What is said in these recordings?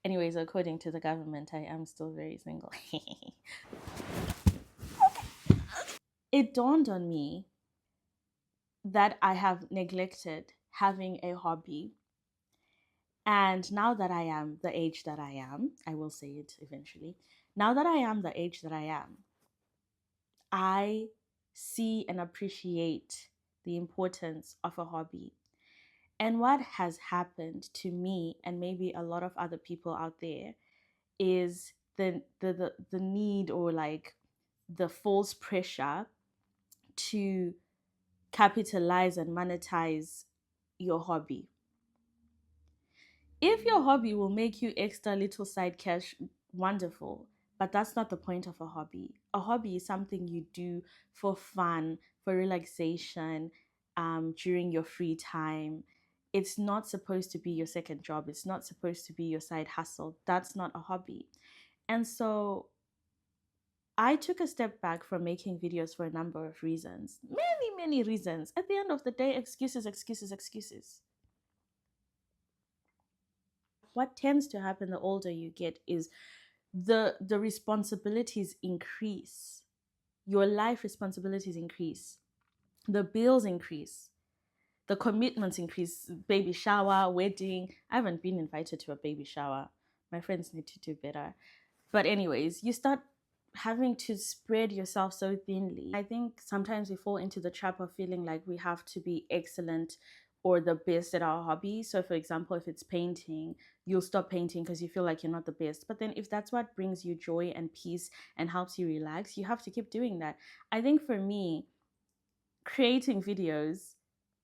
Anyways, according to the government, I am still very single. It dawned on me that I have neglected having a hobby. And now that I am the age that I am, I will say it eventually. Now that I am the age that I am, I see and appreciate the importance of a hobby. And what has happened to me and maybe a lot of other people out there is the need, or like the false pressure to capitalize and monetize your hobby. If your hobby will make you extra little side cash, wonderful. But that's not the point of a hobby. A hobby is something you do for fun, for relaxation, during your free time. It's not supposed to be your second job. It's not supposed to be your side hustle. That's not a hobby. And so I took a step back from making videos for a number of reasons. Many, many reasons. At the end of the day, excuses, excuses, excuses. What tends to happen the older you get is the responsibilities increase. Your life responsibilities increase. The bills increase. The commitments increase. Baby shower, wedding. I haven't been invited to a baby shower. My friends need to do better. But anyways, you start having to spread yourself so thinly. I think sometimes we fall into the trap of feeling like we have to be excellent or the best at our hobby. So for example, if it's painting, you'll stop painting because you feel like you're not the best. But then if that's what brings you joy and peace and helps you relax, you have to keep doing that. I think for me, creating videos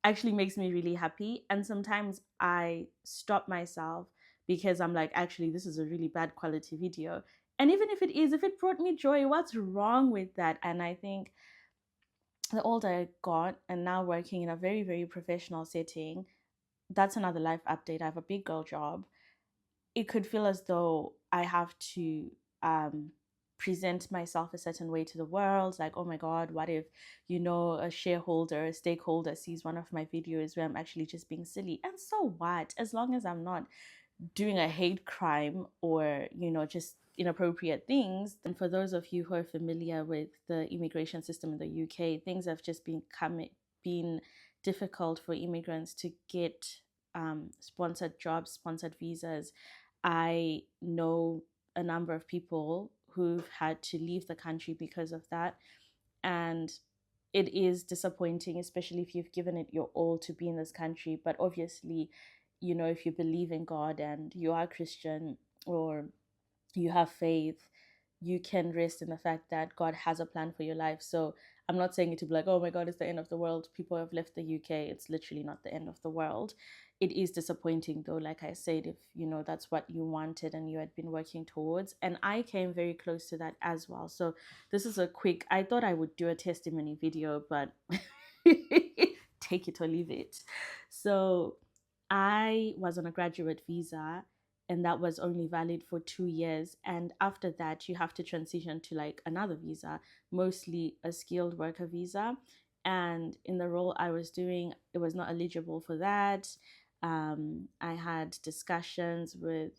actually makes me really happy. And sometimes I stop myself because I'm like, actually, this is a really bad quality video. And even if it is, if it brought me joy, what's wrong with that? And I think the older I got, and now working in a very, very professional setting, that's another life update. I have a big girl job. It could feel as though I have to um, present myself a certain way to the world. Like, oh my God, what if, a shareholder, a stakeholder sees one of my videos where I'm actually just being silly? And so what? As long as I'm not doing a hate crime or, just inappropriate things. And for those of you who are familiar with the immigration system in the UK, things have just been difficult for immigrants to get sponsored jobs, sponsored visas. I know a number of people who've had to leave the country because of that. And it is disappointing, especially if you've given it your all to be in this country. But obviously, if you believe in God and you are Christian or you have faith, you can rest in the fact that God has a plan for your life. So I'm not saying it to be like, oh my God, it's the end of the world. People have left the UK. It's literally not the end of the world. It is disappointing though, like I said, if that's what you wanted and you had been working towards. And I came very close to that as well. So this is I thought I would do a testimony video, but take it or leave it. So I was on a graduate visa and that was only valid for 2 years. And after that, you have to transition to like another visa, mostly a skilled worker visa. And in the role I was doing, it was not eligible for that. I had discussions with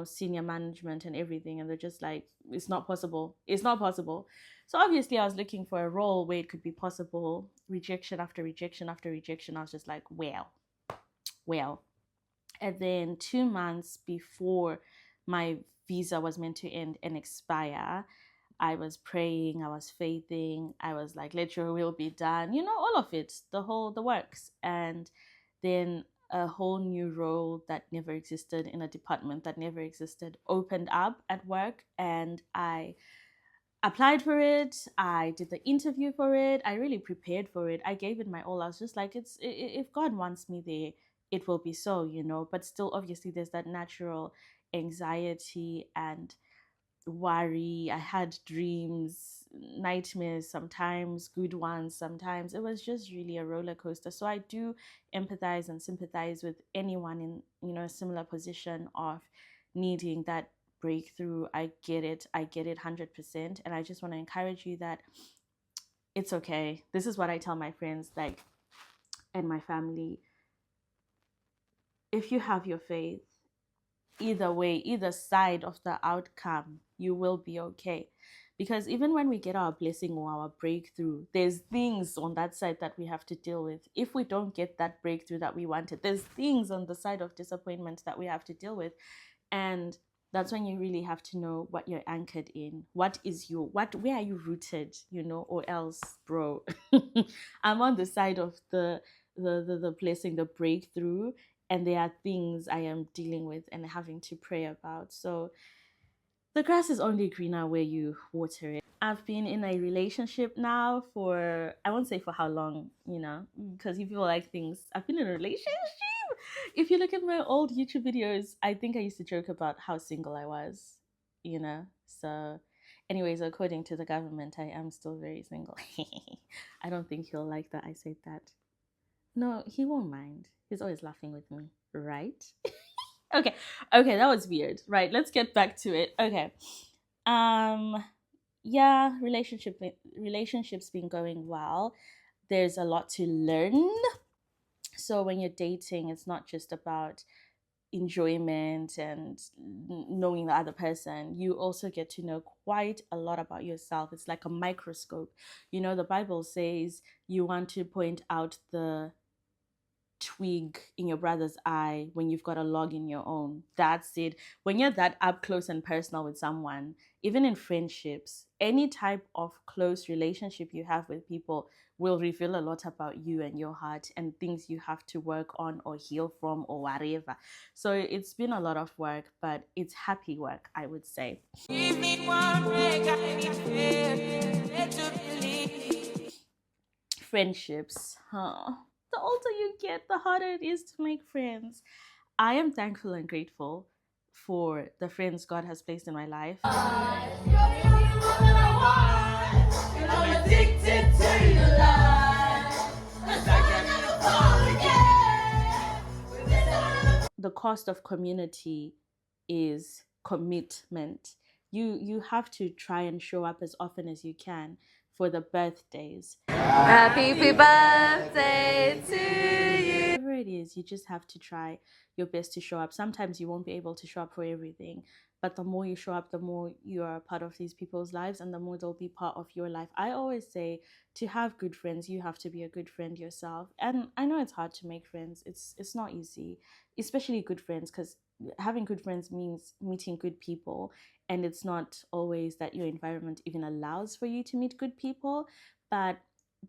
senior management and everything, and they're just like, it's not possible, it's not possible. So obviously I was looking for a role where it could be possible. Rejection after rejection after rejection. I was just like, well. And then 2 months before my visa was meant to end and expire, I was praying, I was faithing, I was like, let your will be done, all of it, the works. And then a whole new role that never existed in a department that never existed opened up at work, and I applied for it. I did the interview for it. I really prepared for it. I gave it my all. I was just like, if God wants me there, it will be so, But still, obviously, there's that natural anxiety and worry. I had dreams, nightmares, sometimes good ones, sometimes it was just really a roller coaster. So I do empathize and sympathize with anyone in a similar position of needing that breakthrough. I get it 100%. And I just want to encourage you that it's okay. This is what I tell my friends, like, and my family. If you have your faith, either way, either side of the outcome, you will be okay. Because even when we get our blessing or our breakthrough, there's things on that side that we have to deal with. If we don't get that breakthrough that we wanted, there's things on the side of disappointment that we have to deal with. And that's when you really have to know what you're anchored in. What is your, where are you rooted, or else, bro. I'm on the side of the blessing, the breakthrough, and there are things I am dealing with and having to pray about. So the grass is only greener where you water it. I've been in a relationship now for, I won't say for how long, because if people like things, I've been in a relationship. If you look at my old YouTube videos, I think I used to joke about how single I was, So, anyways, according to the government, I am still very single. I don't think he'll like that I said that. No, he won't mind. He's always laughing with me, right? Okay. Okay, that was weird. Right, let's get back to it. Okay. Yeah, relationships been going well. There's a lot to learn. So when you're dating, it's not just about enjoyment and knowing the other person. You also get to know quite a lot about yourself. It's like a microscope. The Bible says you want to point out the twig in your brother's eye when you've got a log in your own. That's it. When you're that up close and personal with someone, even in friendships, any type of close relationship you have with people will reveal a lot about you and your heart and things you have to work on or heal from or whatever. So it's been a lot of work, but it's happy work, I would say. Friendships, huh? The older you get, the harder it is to make friends. I am thankful and grateful for the friends God has placed in my life. The cost of community is commitment. You have to try and show up as often as you can for the birthdays. Happy birthday to you. Whatever it is, you just have to try your best to show up. Sometimes you won't be able to show up for everything, but the more you show up, the more you are a part of these people's lives and the more they'll be part of your life. I always say to have good friends, you have to be a good friend yourself. And I know it's hard to make friends. It's not easy, especially good friends, because having good friends means meeting good people, and it's not always that your environment even allows for you to meet good people. But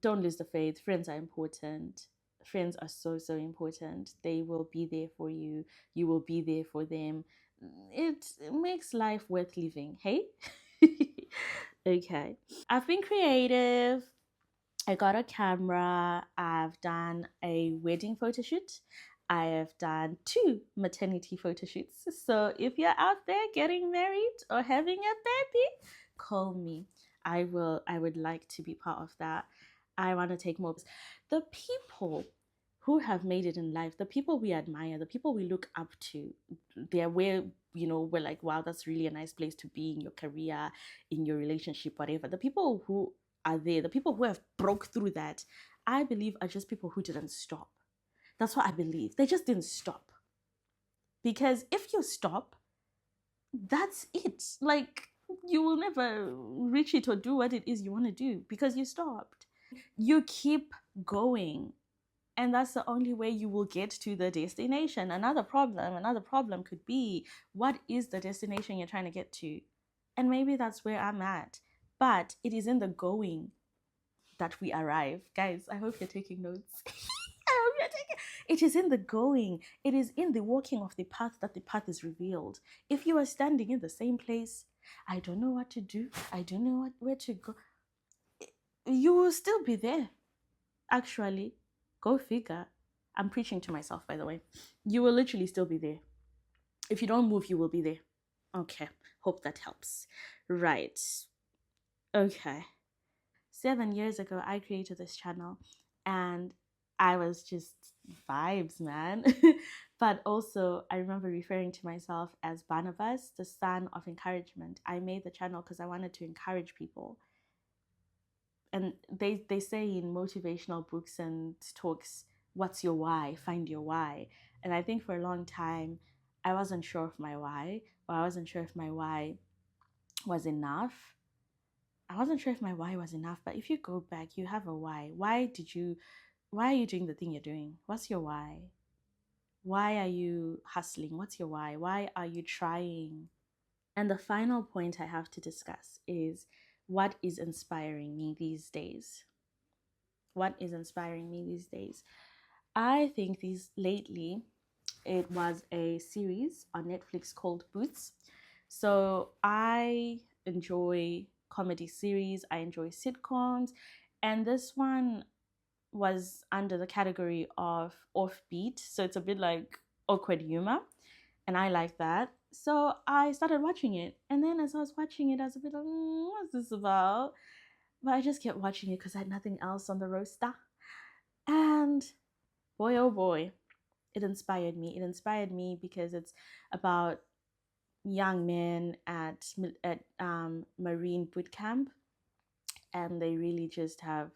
don't lose the faith. Friends are important. Friends are so, so important. They will be there for you. You will be there for them. It makes life worth living. Hey? Okay. I've been creative. I got a camera. I've done a wedding photo shoot. I have done 2 maternity photo shoots. So if you're out there getting married or having a baby, call me. I would like to be part of that. I want to take more. The people who have made it in life, the people we admire, the people we look up to, they're where, we're like, wow, that's really a nice place to be in your career, in your relationship, whatever. The people who are there, the people who have broke through that, I believe are just people who didn't stop. That's what I believe. They just didn't stop. Because if you stop, that's it. Like, you will never reach it or do what it is you want to do because you stopped. You keep going. And that's the only way you will get to the destination. Another problem could be, what is the destination you're trying to get to? And maybe that's where I'm at. But it is in the going that we arrive. Guys, I hope you're taking notes. It is in the going. It is in the walking of the path that the path is revealed. If you are standing in the same place, I don't know what to do, I don't know where to go, you will still be there. Actually, go figure. I'm preaching to myself, by the way. You will literally still be there. If you don't move, you will be there. Okay, hope that helps. Right. Okay. 7 years ago, I created this channel and I was just vibes, man. But also, I remember referring to myself as Barnabas, the son of encouragement. I made the channel because I wanted to encourage people. And they say in motivational books and talks, what's your why? Find your why. And I think for a long time, I wasn't sure of my why, or I wasn't sure if my why was enough. I wasn't sure if my why was enough, but if you go back, you have a why. Why are you doing the thing you're doing? What's your why? Why are you hustling? What's your why? Why are you trying? And the final point I have to discuss is what is inspiring me these days? What is inspiring me these days? I think lately, it was a series on Netflix called Boots. So I enjoy comedy series, I enjoy sitcoms, and this one was under the category of offbeat. So it's a bit like awkward humor, and I like that. So I started watching it, and then as I was watching it, I was a bit like, what's this about? But I just kept watching it because I had nothing else on the roster. And boy, oh boy, it inspired me. It inspired me because it's about young men at Marine boot camp, and they really just have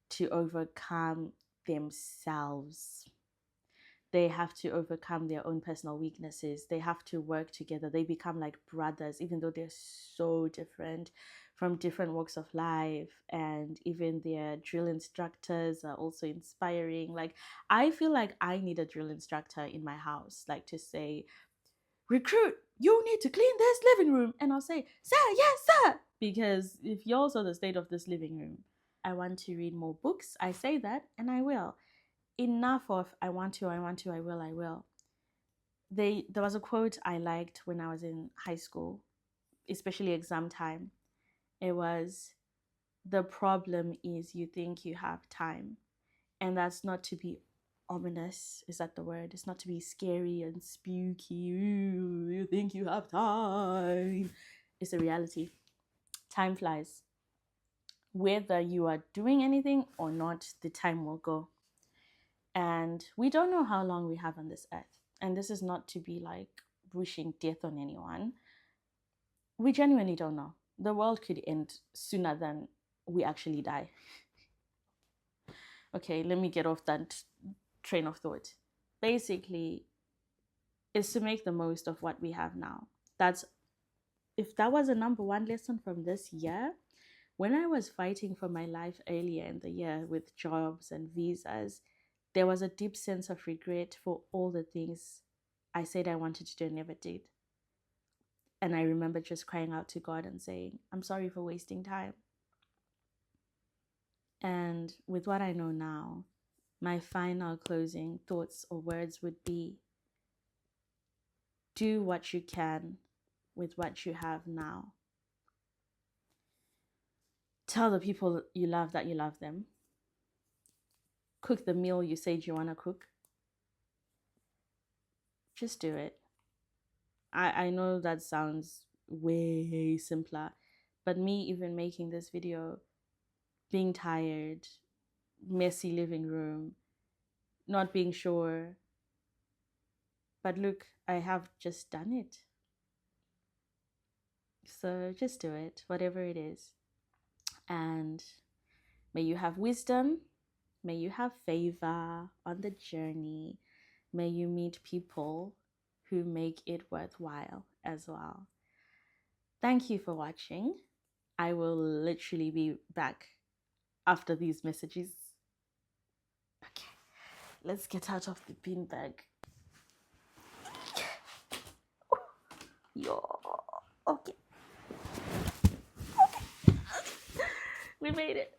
to overcome themselves. They have to overcome their own personal weaknesses. They have to work together. They become like brothers, even though they're so different from different walks of life. And even their drill instructors are also inspiring. Like, I feel like I need a drill instructor in my house, like to say, recruit, you need to clean this living room. And I'll say, sir, yes, sir. Because if you all saw the state of this living room, I want to read more books. I say that, and I will. Enough of I want to, I will. There was a quote I liked when I was in high school, especially exam time. It was, the problem is you think you have time. And that's not to be ominous, is that the word? It's not to be scary and spooky. Ooh, you think you have time. It's a reality. Time flies. Whether you are doing anything or not, the time will go. And we don't know how long we have on this earth. And this is not to be like wishing death on anyone. We genuinely don't know. The world could end sooner than we actually die. Okay, let me get off that train of thought. Basically, is to make the most of what we have now. If that was a number one lesson from this year, when I was fighting for my life earlier in the year with jobs and visas, there was a deep sense of regret for all the things I said I wanted to do and never did. And I remember just crying out to God and saying, I'm sorry for wasting time. And with what I know now, my final closing thoughts or words would be, do what you can with what you have now. Tell the people you love that you love them. Cook the meal you said you want to cook. Just do it. I know that sounds way simpler, but me even making this video, being tired, messy living room, not being sure. But look, I have just done it. So just do it, whatever it is. And may you have wisdom. May you have favor on the journey. May you meet people who make it worthwhile as well. Thank you for watching. I will literally be back after these messages. Okay, let's get out of the beanbag. Yo, okay. We made it.